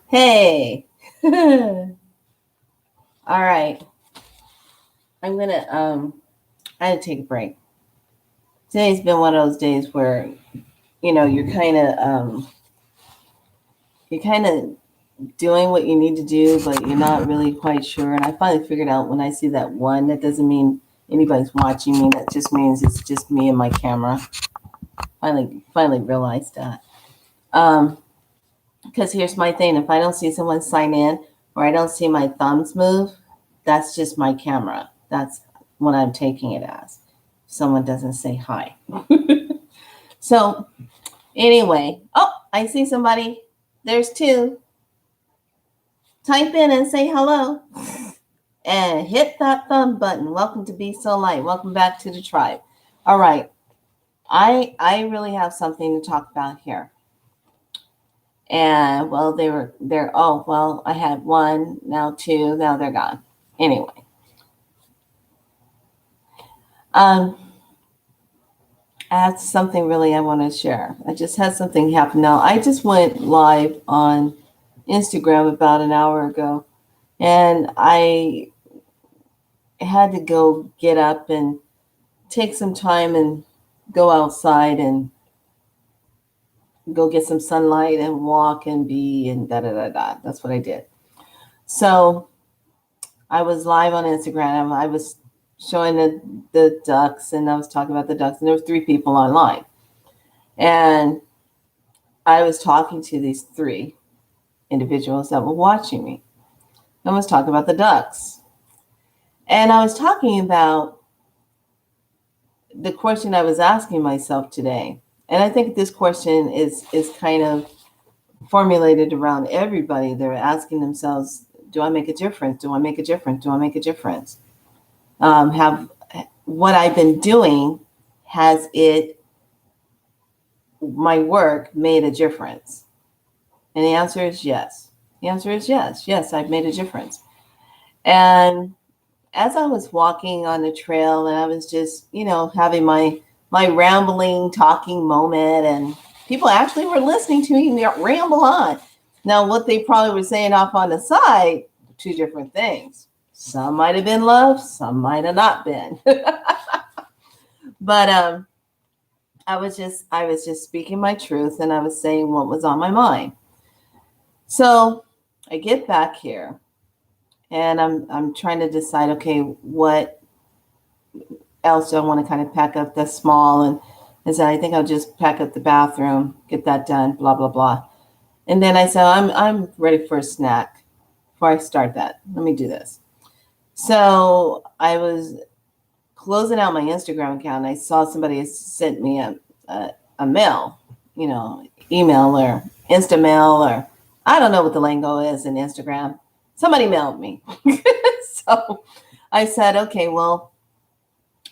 Hey. All right. I'm gonna I had to take a break. Today's been one of those days where, you're kind of doing what you need to do, but you're not really quite sure. And I finally figured out when I see that one, that doesn't mean anybody's watching me. That just means it's just me and my camera. Finally realized that. Um, because here's my thing: if I don't see someone sign in or I don't see my thumbs move, that's just my camera. That's what I'm taking it as. Someone doesn't say hi. So anyway, oh, I see somebody. There's two. Type in and say hello and hit that thumb button. Welcome to Be So Light. Welcome back to the tribe. All right. I really have something to talk about here. And well, they're oh well, I had one, now two, now they're gone. Anyway. Um I have something really I want to share. I just had something happen now. I just went live on Instagram about an hour ago, and I had to go get up and take some time and go outside and go get some sunlight and walk and be and da da da da. That's what I did. So I was live on Instagram. I was showing the ducks, and I was talking about the ducks, and there was three people online. And I was talking to these three individuals that were watching me. I was talking about the ducks. And I was talking about the question I was asking myself today. And I think this question is kind of formulated around everybody. They're asking themselves, do I make a difference? Do I make a difference? Do I make a difference? Have what I've been doing, has it, my work made a difference? And the answer is yes. The answer is yes. Yes, I've made a difference. And as I was walking on the trail and I was just, having my rambling, talking moment, and people actually were listening to me ramble on. Now, what they probably were saying off on the side, two different things. Some might have been love, some might have not been. But I was just speaking my truth, and I was saying what was on my mind. So I get back here, and I'm trying to decide, okay, what else do I want to kind of pack up that's small, and said I think I'll just pack up the bathroom, get that done, blah blah blah. And then I said I'm ready for a snack. Before I start that, let me do this. So I was closing out my Instagram account. And I saw somebody sent me a mail, email or Insta mail, or I don't know what the lingo is in Instagram. Somebody mailed me. So I said, okay, well,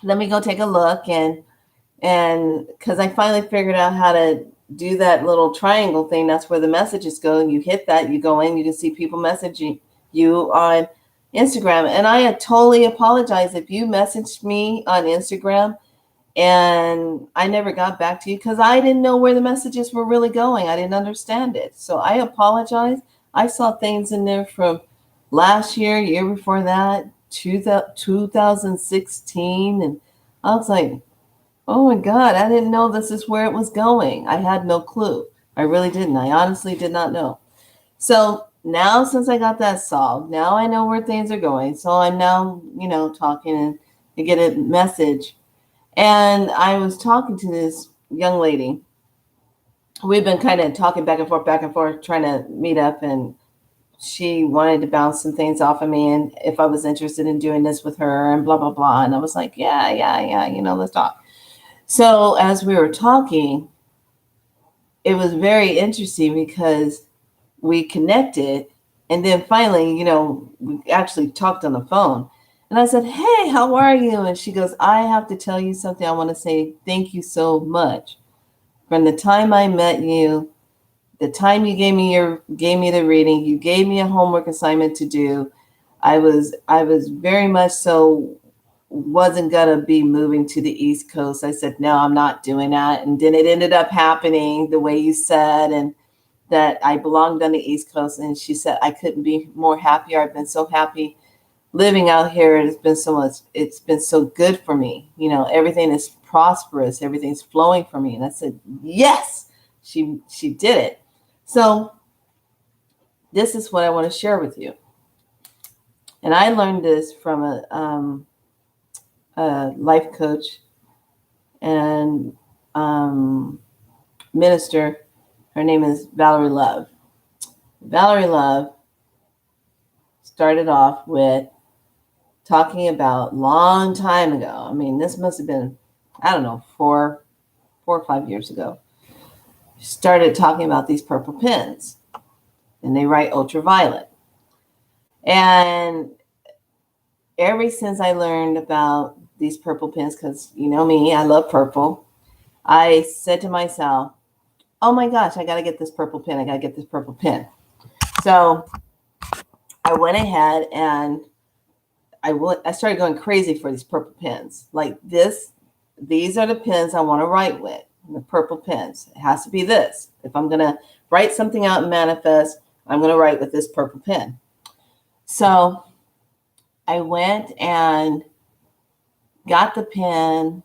let me go take a look, and because I finally figured out how to do that little triangle thing. That's where the messages go. And you hit that, you go in, you can see people messaging you on Instagram. And I totally apologize if you messaged me on Instagram and I never got back to you because I didn't know where the messages were really going. I didn't understand it. So I apologize. I saw things in there from last year before that, 2016. And I was like, oh my God, I didn't know this is where it was going. I had no clue. I really didn't. I honestly did not know. So now, since I got that solved, now I know where things are going. So I'm now, talking and to get a message. And I was talking to this young lady. We've been kind of talking back and forth, trying to meet up. And she wanted to bounce some things off of me and if I was interested in doing this with her and blah, blah, blah. And I was like, yeah, let's talk. So as we were talking, it was very interesting because we connected, and then finally, we actually talked on the phone. And I said, hey, how are you? And she goes, I have to tell you something. I want to say thank you so much. From the time I met you, the time you gave me the reading, you gave me a homework assignment to do. I was very much so wasn't gonna be moving to the East Coast. I said, no, I'm not doing that. And then it ended up happening the way you said. And that I belonged on the East Coast. And she said, I couldn't be more happier. I've been so happy living out here. It's been so much, it's been so good for me. You know, everything is prosperous. Everything's flowing for me. And I said, yes, she did it. So this is what I want to share with you. And I learned this from a life coach and minister. Her name is Valerie Love. Valerie Love started off with talking about long time ago. I mean, this must have been, I don't know, 4 or 5 years ago. She started talking about these purple pens, and they write ultraviolet. And ever since I learned about these purple pens, because you know me, I love purple, I said to myself, oh my gosh, I got to get this purple pen. I got to get this purple pen. So I went ahead and I started going crazy for these purple pens. Like these are the pens I want to write with, the purple pens. It has to be this. If I'm going to write something out and manifest, I'm going to write with this purple pen. So I went and got the pen,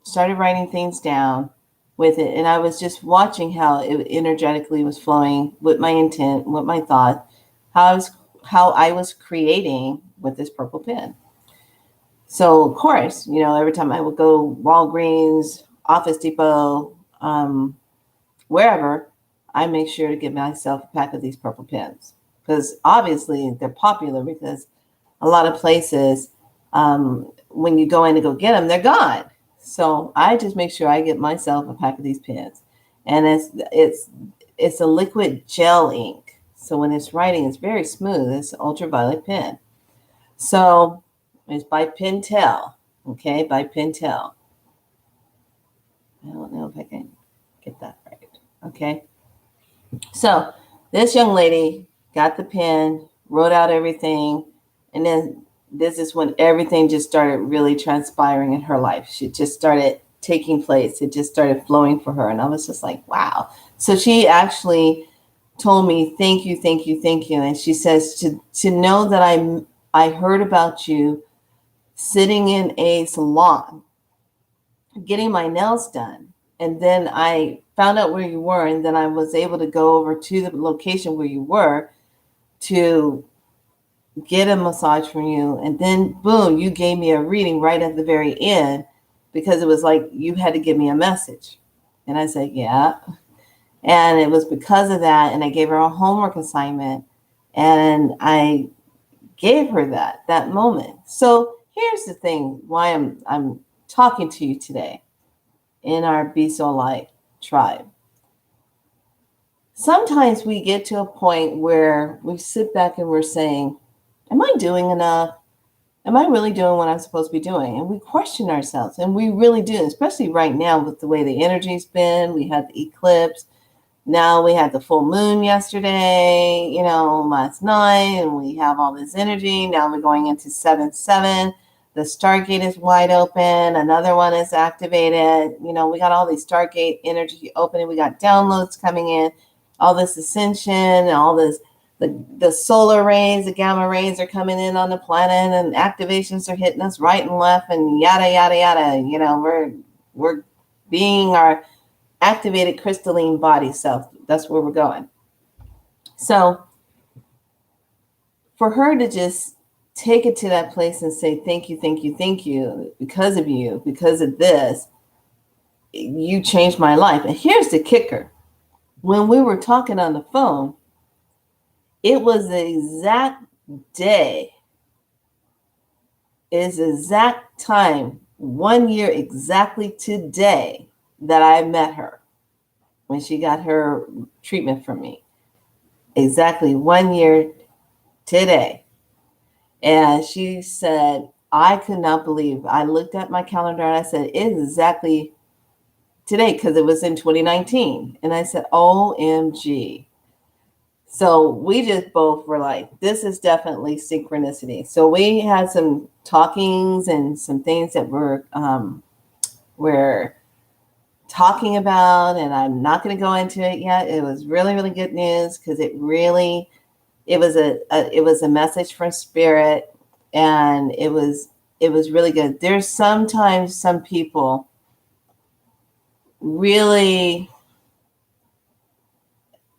started writing things down with it. And I was just watching how it energetically was flowing with my intent, with my thought, how I was creating with this purple pen. So of course, you know, every time I would go Walgreens, Office Depot, wherever, I make sure to get myself a pack of these purple pens, because obviously they're popular, because a lot of places, when you go in to go get them, they're gone. So I just make sure I get myself a pack of these pens, and it's a liquid gel ink. So when it's writing, it's very smooth. It's an ultraviolet pen. So it's by Pentel. Okay, by Pentel. I don't know if I can get that right. Okay. So this young lady got the pen, wrote out everything, and then this is when everything just started really transpiring in her life. She just started taking place. It just started flowing for her. And I was just like, wow. So she actually told me, thank you, thank you, thank you. And she says, to know that I heard about you sitting in a salon, getting my nails done. And then I found out where you were. And then I was able to go over to the location where you were to get a massage from you. And then boom, you gave me a reading right at the very end, because it was like you had to give me a message. And I said, yeah. And it was because of that. And I gave her a homework assignment, and I gave her that moment. So here's the thing, why I'm talking to you today in our Be So Light tribe. Sometimes we get to a point where we sit back and we're saying, am I doing enough? Am I really doing what I'm supposed to be doing? And we question ourselves, and we really do, especially right now with the way the energy's been. We had the eclipse. Now we had the full moon yesterday, last night, and we have all this energy. Now we're going into 7/7. The Stargate is wide open. Another one is activated. We got all these Stargate energy opening. We got downloads coming in, all this ascension, all this, the solar rays, the gamma rays are coming in on the planet, and activations are hitting us right and left, and yada, yada, yada. We're being our activated crystalline body self. That's where we're going. So for her to just take it to that place and say, thank you, thank you, thank you, because of you, because of this, you changed my life. And here's the kicker. When we were talking on the phone, it was the exact day, is exact time, 1 year exactly today that I met her when she got her treatment from me. Exactly 1 year today. And she said, I could not believe. I looked at my calendar and I said, it is exactly today, because it was in 2019. And I said, OMG. So we just both were like, this is definitely synchronicity. So we had some talkings and some things that we're talking about, and I'm not going to go into it yet. It was really, really good news because it was a message from Spirit, and it was really good. There's sometimes some people really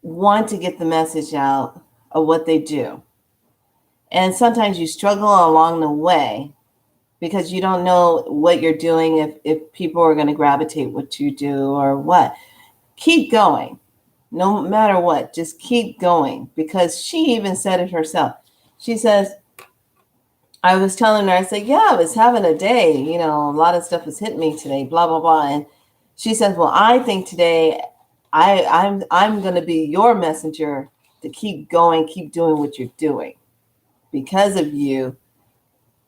want to get the message out of what they do. And sometimes you struggle along the way because you don't know what you're doing, if people are going to gravitate what you do or what. Keep going. No matter what, just keep going, because she even said it herself. She says, I was telling her, I said, yeah, I was having a day, a lot of stuff was hitting me today, blah, blah, blah. And she says, well, I think today I'm going to be your messenger to keep going, keep doing what you're doing. Because of you,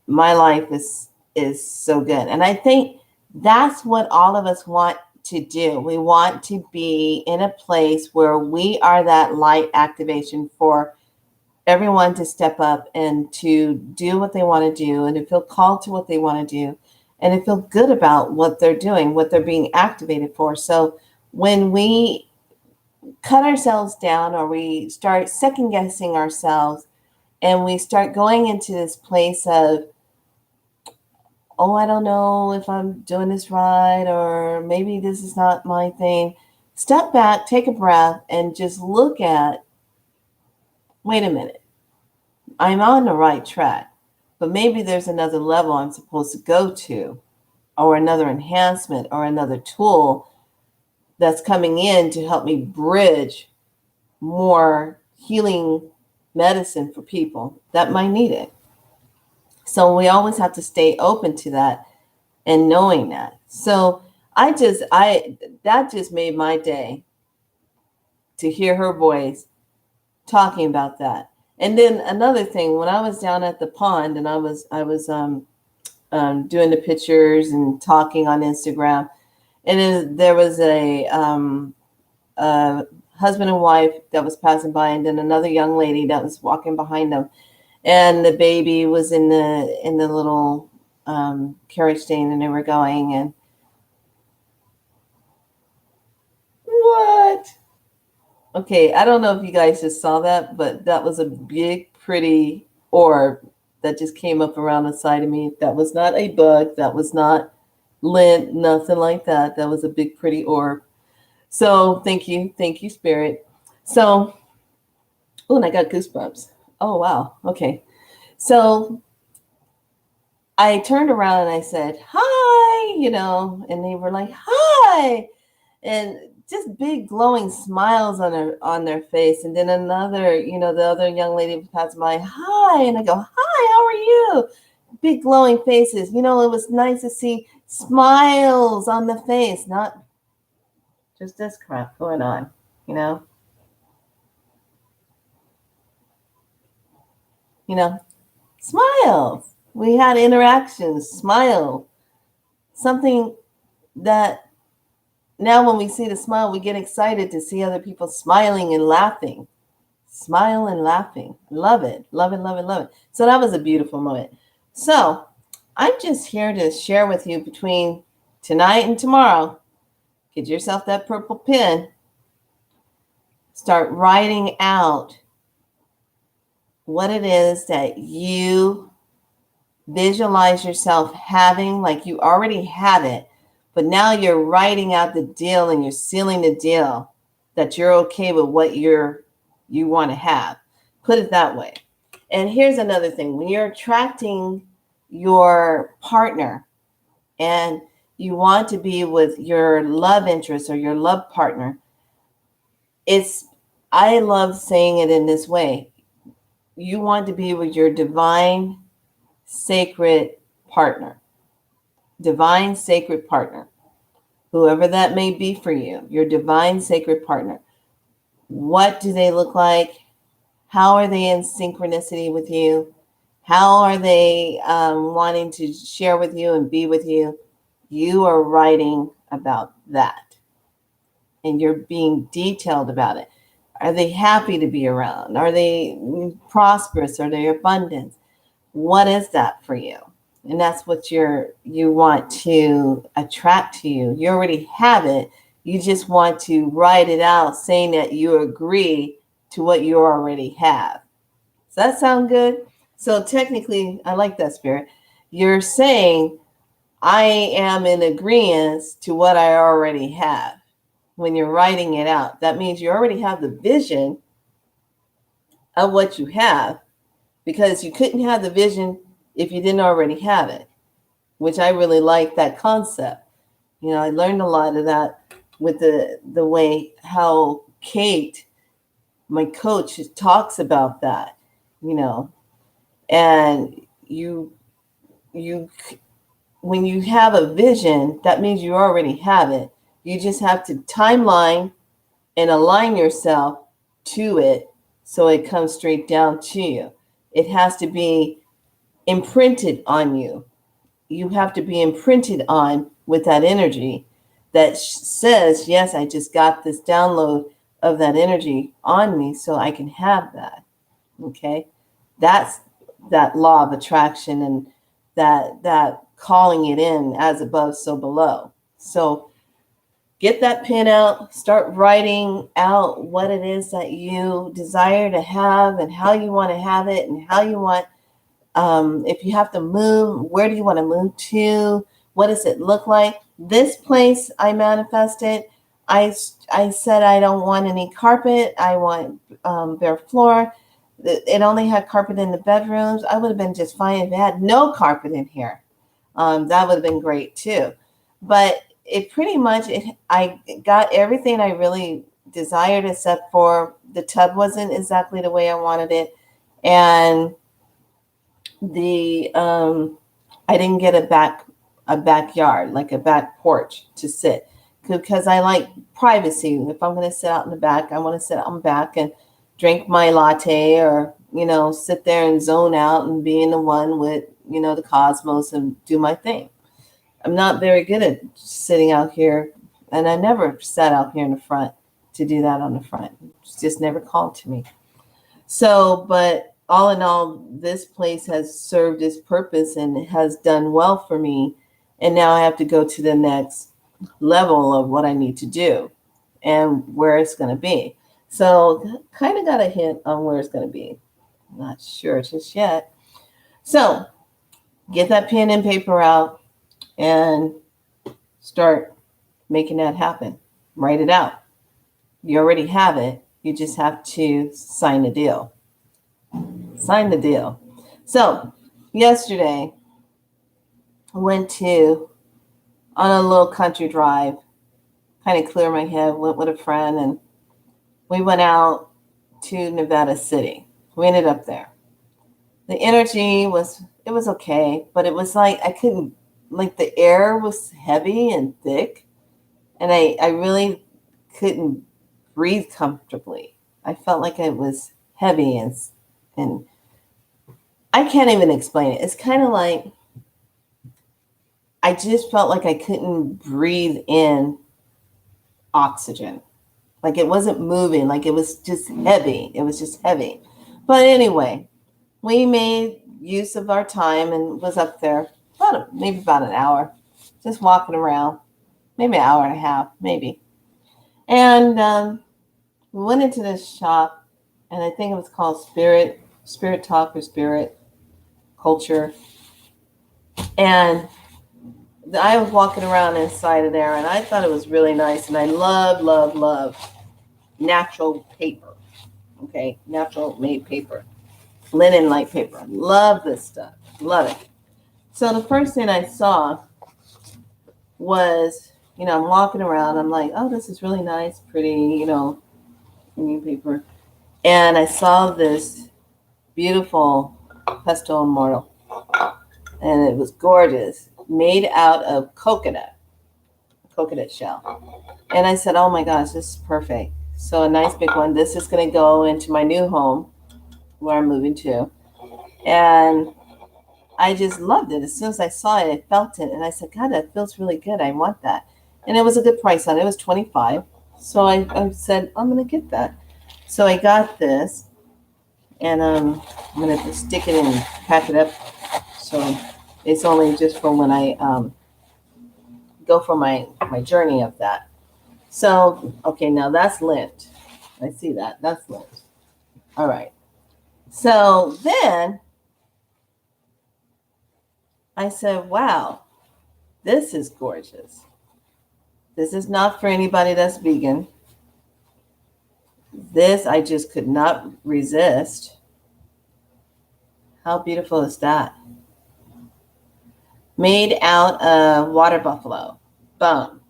my life is so good. And I think that's what all of us want to do. We want to be in a place where we are that light activation for everyone to step up and to do what they want to do, and to feel called to what they want to do, and to feel good about what they're doing, what they're being activated for. So when we cut ourselves down, or we start second guessing ourselves, and we start going into this place of, oh, I don't know if I'm doing this right, or maybe this is not my thing. Step back, take a breath, and just look at, wait a minute, I'm on the right track, but maybe there's another level I'm supposed to go to, or another enhancement, or another tool that's coming in to help me bridge more healing medicine for people that might need it. So we always have to stay open to that and knowing that. So that just made my day to hear her voice talking about that. And then another thing, when I was down at the pond and I was doing the pictures and talking on Instagram, and then there was a husband and wife that was passing by, and then another young lady that was walking behind them, and the baby was in the little carriage thing, and they were going, and what? Okay, I don't know if you guys just saw that, but that was a big, pretty orb that just came up around the side of me. That was not a bug. That was not lint, nothing like that. That was a big, pretty orb. So thank you, Spirit. So, oh, and I got goosebumps. Oh, wow. Okay. So I turned around and I said, hi, and they were like, hi. And just big glowing smiles on their face. And then another, the other young lady passed by, hi. And I go, hi, how are you? Big glowing faces. It was nice to see smiles on the face, not just this crap going on, you know? Smiles. We had interactions, smile. Something that now when we see the smile, we get excited to see other people smiling and laughing. Smile and laughing. Love it. Love it, love it, love it. So that was a beautiful moment. So I'm just here to share with you between tonight and tomorrow. Get yourself that purple pen. Start writing out what it is that you visualize yourself having, like you already have it, but now you're writing out the deal and you're sealing the deal that you're okay with what you want to have. Put it that way. And here's another thing. When you're attracting your partner and you want to be with your love interest or your love partner, I love saying it in this way. You want to be with your divine, sacred partner. Divine, sacred partner. Whoever that may be for you, your divine, sacred partner. What do they look like? How are they in synchronicity with you? How are they wanting to share with you and be with you? You are writing about that. And you're being detailed about it. Are they happy to be around? Are they prosperous? Are they abundant? What is that for you? And that's what you want to attract to you. You already have it. You just want to write it out saying that you agree to what you already have. Does that sound good? So technically, I like that, Spirit. You're saying I am in agreement to what I already have when you're writing it out. That means you already have the vision of what you have, because you couldn't have the vision if you didn't already have it, which I really like that concept. I learned a lot of that with the way how Kate, my coach, talks about that, and you when you have a vision, that means you already have it. You just have to timeline and align yourself to it so it comes straight down to you. It has to be imprinted on you. You have to be imprinted on with that energy that says, yes, I just got this download of that energy on me so I can have that. Okay? That's that law of attraction, and that calling it in, as above, so below. So get that pen out, start writing out what it is that you desire to have and how you want to have it, and how you want, if you have to move, where do you want to move to? What does it look like? This place I manifested, I said I don't want any carpet. I want bare floor. It only had carpet in the bedrooms. I would have been just fine if it had no carpet in here. That would have been great too. But it pretty much, I got everything I really desired, except for the tub wasn't exactly the way I wanted it. And the I didn't get a backyard, like a back porch to sit, because I like privacy. If I'm going to sit out in the back, I want to sit out in the back and drink my latte, or sit there and zone out and be in the one with the cosmos and do my thing. I'm not very good at sitting out here, and I never sat out here in the front to do that on the front. It's just never called to me. So, but all in all, this place has served its purpose and has done well for me. And now I have to go to the next level of what I need to do and where it's going to be. So kind of got a hint on where it's going to be. Not sure just yet. So get that pen and paper out and start making that happen. Write it out. You already have it. You just have to sign the deal. Sign the deal. So yesterday, I went on a little country drive, kind of clear my head, went with a friend, and we went out to Nevada City. We ended up there. The energy was okay, but it was like I couldn't, like the air was heavy and thick, and I really couldn't breathe comfortably. I felt like it was heavy, and I can't even explain it. It's kind of like I just felt like I couldn't breathe in oxygen. Like it wasn't moving, like it was just heavy. It was just heavy. But anyway, we made use of our time and was up there maybe about an hour, just walking around, maybe an hour and a half, maybe. And we went into this shop, and I think it was called Spirit Talk or Spirit Culture. And I was walking around inside of there, and I thought it was really nice. And I love natural paper. Okay, natural made paper, linen like paper. Love this stuff. Love it. So the first thing I saw was, I'm walking around. I'm like, oh, this is really nice, pretty, new paper. And I saw this beautiful pestle immortal, and it was gorgeous, made out of coconut shell. And I said, oh my gosh, this is perfect. So a nice big one. This is going to go into my new home where I'm moving to. And I just loved it. As soon as I saw it, I felt it. And I said, God, that feels really good. I want that. And it was a good price on it. It was $25. So I said, I'm going to get that. So I got this. And I'm going to stick it and pack it up so It's only just for when I go for my journey of that. So, okay, now that's lint. I see that. That's lint. All right. So then I said, wow, this is gorgeous. This is not for anybody that's vegan. This I just could not resist. How beautiful is that? Made out of water buffalo. Boom.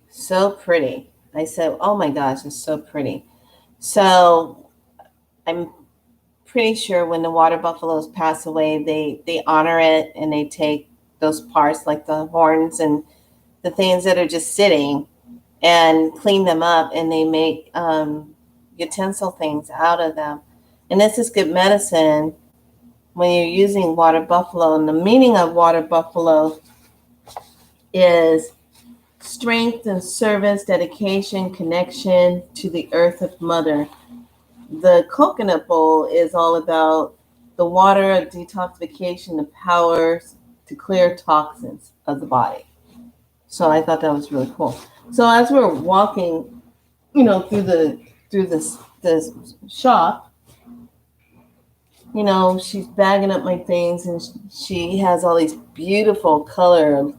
So pretty. I said, oh my gosh, it's so pretty. So I'm pretty sure when the water buffaloes pass away, they honor it and they take those parts like the horns and the things that are just sitting and clean them up and they make utensil things out of them. And this is good medicine when you're using water buffalo. And the meaning of water buffalo is strength and service, dedication, connection to the earth of mother. The coconut bowl is all about the water, detoxification, the powers to clear toxins of the body. So I thought that was really cool. So as we're walking, through this shop, she's bagging up my things and she has all these beautiful color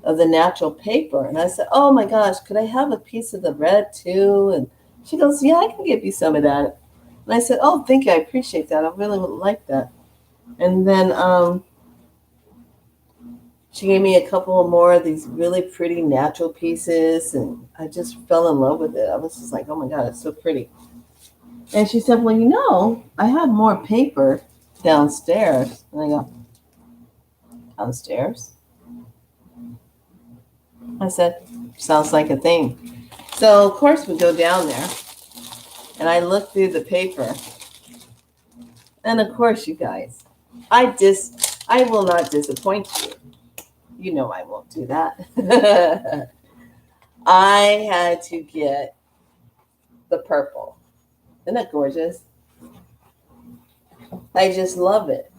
of the natural paper. And I said, oh my gosh, could I have a piece of the red too? And she goes, yeah, I can give you some of that. And I said, oh, thank you. I appreciate that. I really would like that. And then she gave me a couple more of these really pretty natural pieces. And I just fell in love with it. I was just like, oh my God, it's so pretty. And she said, well, I have more paper downstairs. And I go, downstairs? I said, sounds like a thing. So, of course, we go down there. And I look through the paper. And, of course, you guys, I will not disappoint you. You know I won't do that. I had to get the purple. Isn't that gorgeous? I just love it.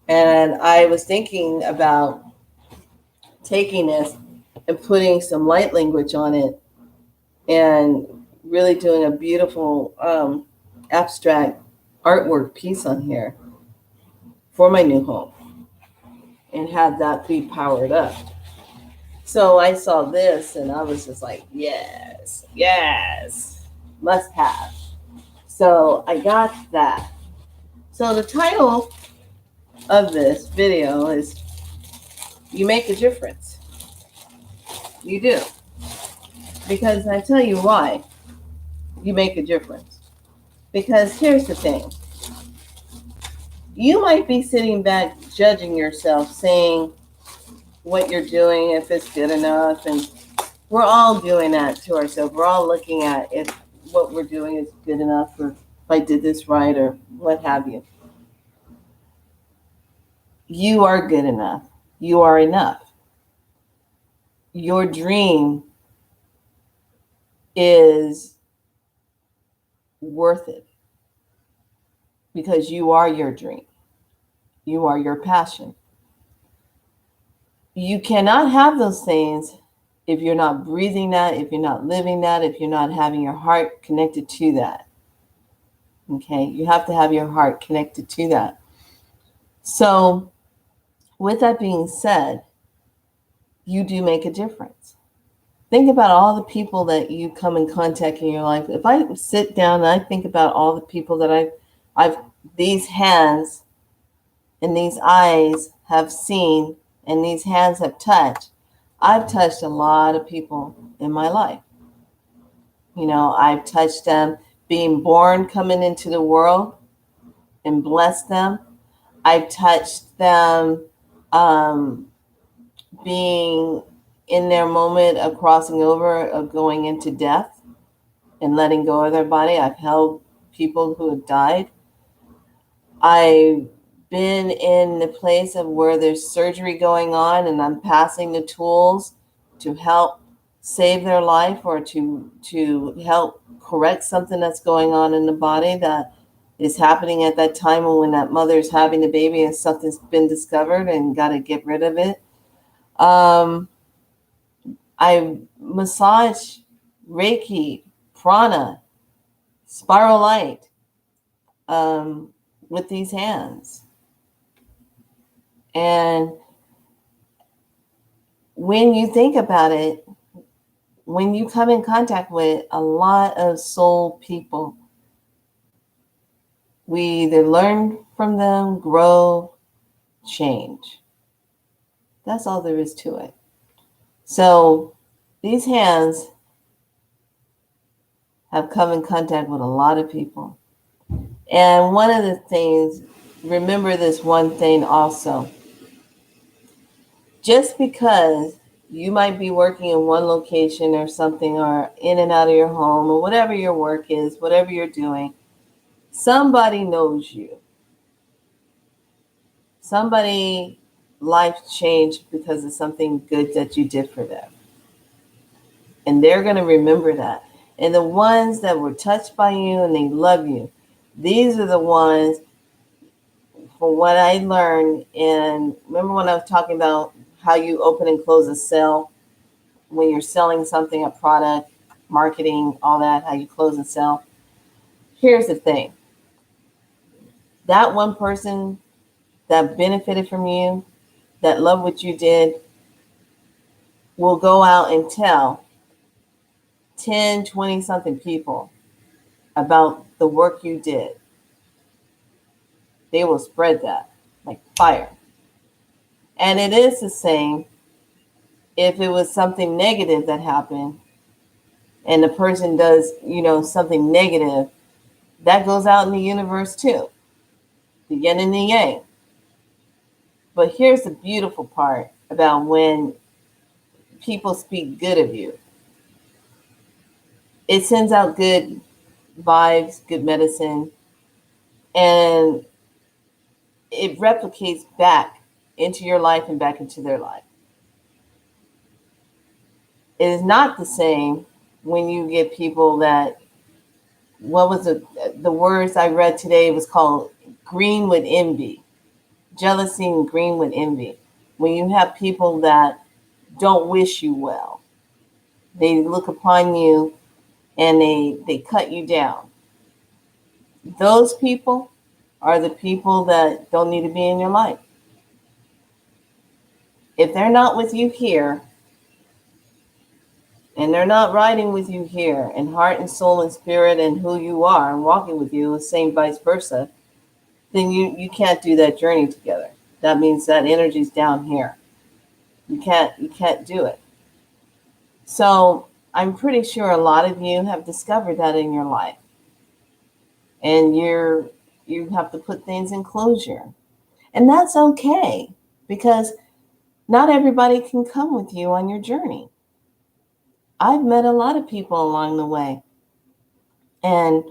And I was thinking about taking this and putting some light language on it and really doing a beautiful abstract artwork piece on here for my new home and have that be powered up. So I saw this and I was just like, yes, must have. So I got that. So the title of this video is You Make a Difference. You do. Because I tell you why you make a difference. Because here's the thing. You might be sitting back judging yourself, saying what you're doing, if it's good enough. And we're all doing that to ourselves. We're all looking at if what we're doing is good enough or if I did this right or what have you. You are good enough. You are enough. Your dream is worth it because you are your dream. You are your passion. You cannot have those things if you're not breathing that, if you're not living that, if you're not having your heart connected to that. Okay, you have to have your heart connected to that. So, with that being said, you do make a difference. Think about all the people that you come in contact in your life. If I sit down and I think about all the people that I've these hands and these eyes have seen and these hands have touched, I've touched a lot of people in my life. I've touched them being born, coming into the world and blessed them. I've touched them being in their moment of crossing over, of going into death and letting go of their body. I've held people who have died. I've been in the place of where there's surgery going on and I'm passing the tools to help save their life or to help correct something that's going on in the body that is happening at that time when that mother's having the baby and something's been discovered and got to get rid of it. I massage, Reiki, prana, spiral light with these hands. And when you think about it, when you come in contact with a lot of soul people, we either learn from them, grow, change. That's all there is to it. So these hands have come in contact with a lot of people. And one of the things, remember this one thing also. Just because you might be working in one location or something, or in and out of your home, or whatever your work is, whatever you're doing, somebody knows you. Somebody life changed because of something good that you did for them. And they're going to remember that. And the ones that were touched by you and they love you, these are the ones, from what I learned. And remember when I was talking about how you open and close a sale when you're selling something, a product, marketing, all that, how you close and sell? Here's the thing. That one person that benefited from you, that loved what you did, will go out and tell 10, 20 something people about the work you did. They will spread that like fire. And it is the same if it was something negative that happened and the person does, something negative, that goes out in the universe too. The yin and the yang. But here's the beautiful part about when people speak good of you. It sends out good vibes, good medicine, and it replicates back into your life and back into their life. It is not the same when you get people that, what was the words I read today was called green with envy, jealousy and green with envy. When you have people that don't wish you well, they look upon you and they cut you down. Those people are the people that don't need to be in your life. If they're not with you here, and they're not riding with you here in heart and soul and spirit and who you are and walking with you, the same vice versa, then you can't do that journey together. That means that energy's down here. You can't do it. So I'm pretty sure a lot of you have discovered that in your life. And you have to put things in closure. And that's okay, because not everybody can come with you on your journey. I've met a lot of people along the way and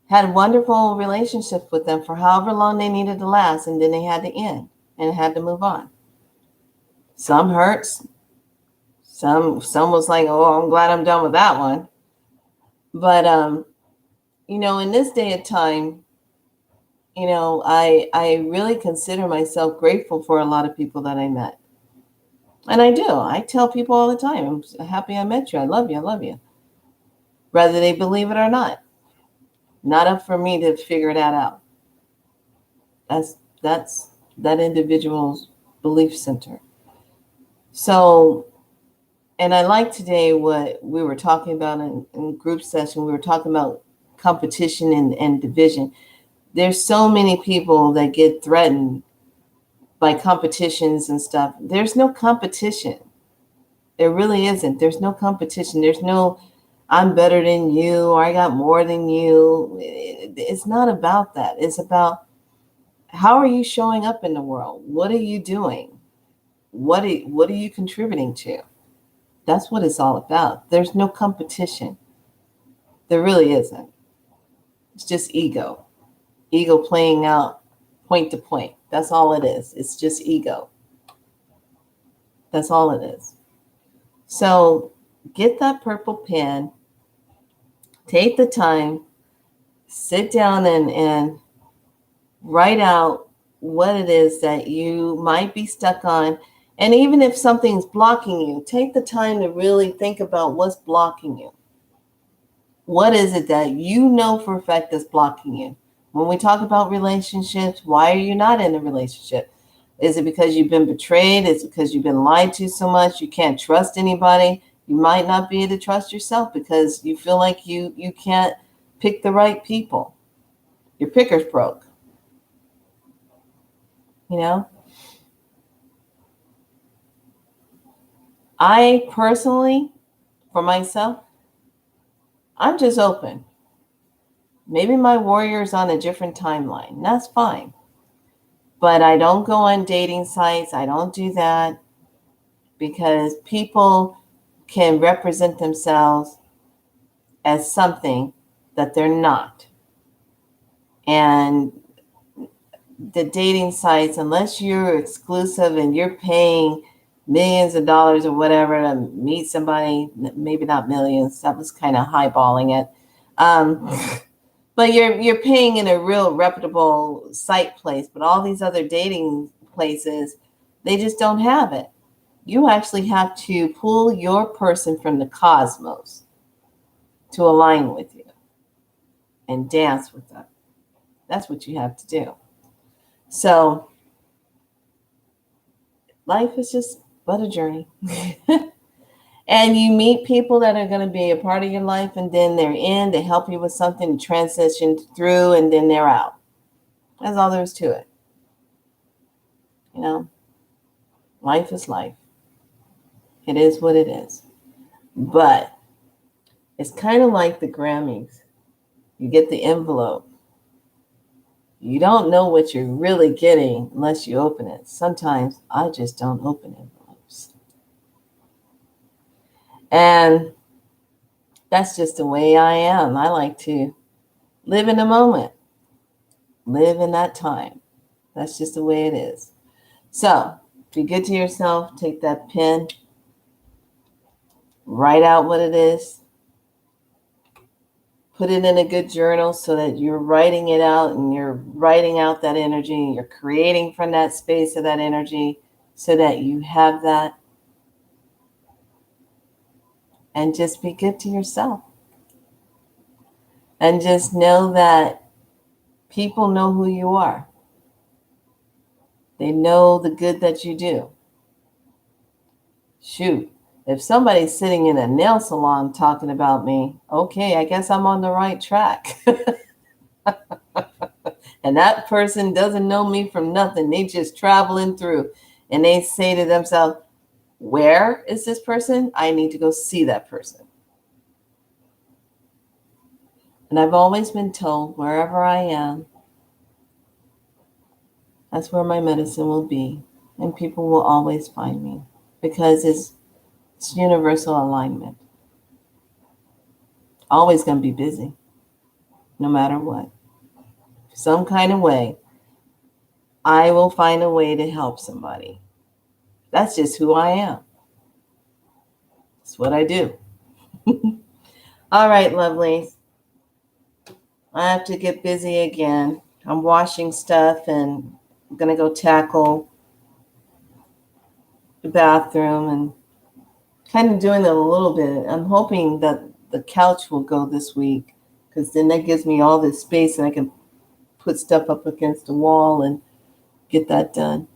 had wonderful relationships with them for however long they needed to last, and then they had to end and had to move on. Some hurts. Some was like, oh, I'm glad I'm done with that one. But in this day and time, I really consider myself grateful for a lot of people that I met. And I do. I tell people all the time, I'm happy I met you. I love you. I love you. Whether they believe it or not. Not up for me to figure that out. That's that individual's belief center. So, and I like today what we were talking about in group session. We were talking about competition and division. There's so many people that get threatened by competitions and stuff. There's no competition. There really isn't. There's no competition. There's no, I'm better than you, or I got more than you. It's not about that. It's about, how are you showing up in the world? What are you doing? What are you contributing to? That's what it's all about. There's no competition. There really isn't. It's just ego. Ego playing out point to point. That's all it is. It's just ego. That's all it is. So get that purple pen. Take the time. sit down and write out what it is that you might be stuck on. And even if something's blocking you, take the time to really think about what's blocking you. What is it that you know for a fact that's blocking you? When we talk about relationships, why are you not in a relationship? Is it because you've been betrayed? Is it because you've been lied to so much you can't trust anybody? You might not be able to trust yourself because you feel like you can't pick the right people. Your picker's broke. You know? I personally, for myself, I'm just open. Maybe my warrior's on a different timeline. That's fine. But I don't go on dating sites. I don't do that because people can represent themselves as something that they're not. And the dating sites, unless you're exclusive and you're paying millions of dollars or whatever to meet somebody, maybe not millions, that was kind of highballing it. But you're paying in a real reputable site place, but all these other dating places, they just don't have it. You actually have to pull your person from the cosmos to align with you and dance with them. That's what you have to do. So life is just but a journey. And you meet people that are going to be a part of your life, and then they're in to help you with something to transition through, and then they're out. That's all there is to it. You know, life is life. It is what it is. But it's kind of like the Grammys. You get the envelope. You don't know what you're really getting unless you open it. Sometimes I just don't open envelopes. And that's just the way I am. I like to live in the moment, live in that time. That's just the way it is. So be good to yourself. Take that pen, write out what it is, put it in a good journal so that you're writing it out and you're writing out that energy and you're creating from that space of that energy so that you have that. And just be good to yourself. And just know that people know who you are. They know the good that you do. Shoot, if somebody's sitting in a nail salon talking about me, okay, I guess I'm on the right track. And that person doesn't know me from nothing. They just traveling through and they say to themselves, where is this person? I need to go see that person. And I've always been told wherever I am, that's where my medicine will be. And people will always find me because it's universal alignment. Always going to be busy, no matter what. Some kind of way, I will find a way to help somebody. That's just who I am. It's what I do. All right, lovelies. I have to get busy again. I'm washing stuff and I'm going to go tackle the bathroom and kind of doing it a little bit. I'm hoping that the couch will go this week because then that gives me all this space and I can put stuff up against the wall and get that done.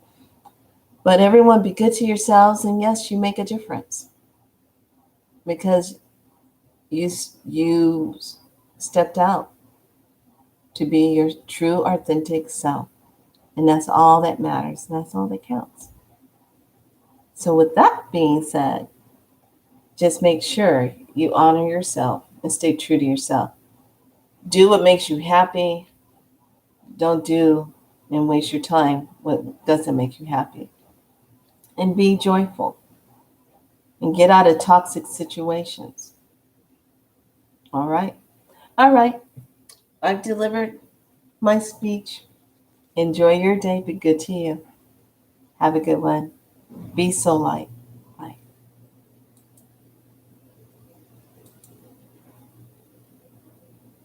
But everyone, be good to yourselves. And yes, you make a difference because you stepped out to be your true, authentic self. And that's all that matters. And that's all that counts. So with that being said, just make sure you honor yourself and stay true to yourself. Do what makes you happy. Don't do and waste your time what doesn't make you happy. And be joyful. And get out of toxic situations. All right? All right. I've delivered my speech. Enjoy your day. Be good to you. Have a good one. Be so light.